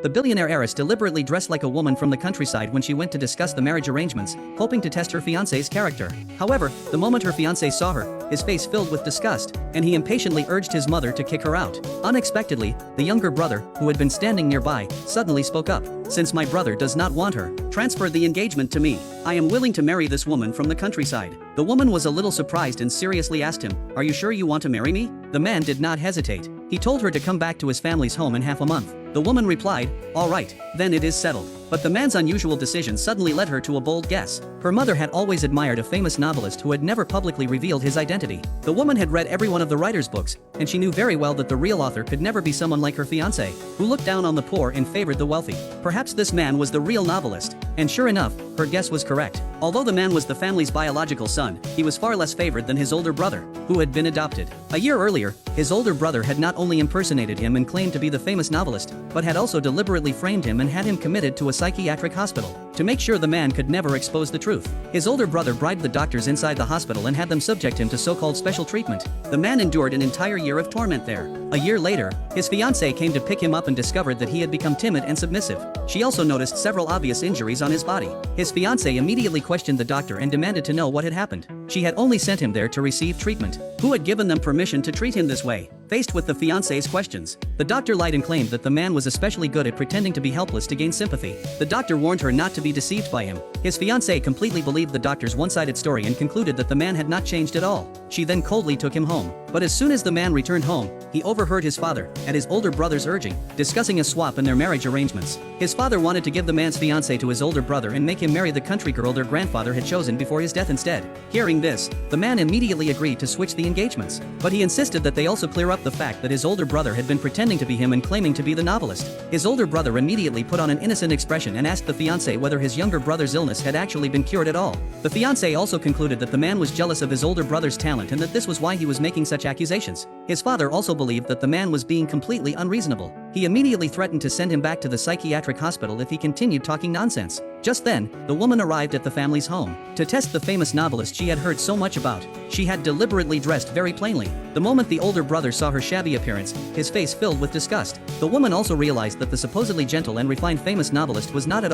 The billionaire heiress deliberately dressed like a woman from the countryside when she went to discuss the marriage arrangements, hoping to test her fiancé's character. However, the moment her fiancé saw her, his face filled with disgust, and he impatiently urged his mother to kick her out. Unexpectedly, the younger brother, who had been standing nearby, suddenly spoke up. "Since my brother does not want her, transfer the engagement to me. I am willing to marry this woman from the countryside." The woman was a little surprised and seriously asked him, "Are you sure you want to marry me?" The man did not hesitate. He told her to come back to his family's home in half a month. The woman replied, "All right, then it is settled." But the man's unusual decision suddenly led her to a bold guess. Her mother had always admired a famous novelist who had never publicly revealed his identity. The woman had read every one of the writer's books, and she knew very well that the real author could never be someone like her fiancé, who looked down on the poor and favored the wealthy. Perhaps this man was the real novelist. And sure enough, her guess was correct. Although the man was the family's biological son, he was far less favored than his older brother, who had been adopted. A year earlier, his older brother had not only impersonated him and claimed to be the famous novelist, but had also deliberately framed him and had him committed to a psychiatric hospital, to make sure the man could never expose the truth. His older brother bribed the doctors inside the hospital and had them subject him to so-called special treatment. The man endured an entire year of torment there. A year later, his fiancée came to pick him up and discovered that he had become timid and submissive. She also noticed several obvious injuries on his body. His fiancée immediately questioned the doctor and demanded to know what had happened. She had only sent him there to receive treatment. Who had given them permission to treat him this way? Faced with the fiancé's questions, the doctor lied and claimed that the man was especially good at pretending to be helpless to gain sympathy. The doctor warned her not to be deceived by him. His fiancée completely believed the doctor's one-sided story and concluded that the man had not changed at all. She then coldly took him home. But as soon as the man returned home, he overheard his father, at his older brother's urging, discussing a swap in their marriage arrangements. His father wanted to give the man's fiancée to his older brother and make him marry the country girl their grandfather had chosen before his death instead. Hearing this, the man immediately agreed to switch the engagements. But he insisted that they also clear up the fact that his older brother had been pretending to be him and claiming to be the novelist. His older brother immediately put on an innocent expression and asked the fiancé whether his younger brother's illness had actually been cured at all. The fiancé also concluded that the man was jealous of his older brother's talent and that this was why he was making such accusations. His father also believed that the man was being completely unreasonable. He immediately threatened to send him back to the psychiatric hospital if he continued talking nonsense. Just then, the woman arrived at the family's home. To test the famous novelist she had heard so much about, she had deliberately dressed very plainly. The moment the older brother saw her shabby appearance, his face filled with disgust. The woman also realized that the supposedly gentle and refined famous novelist was not at all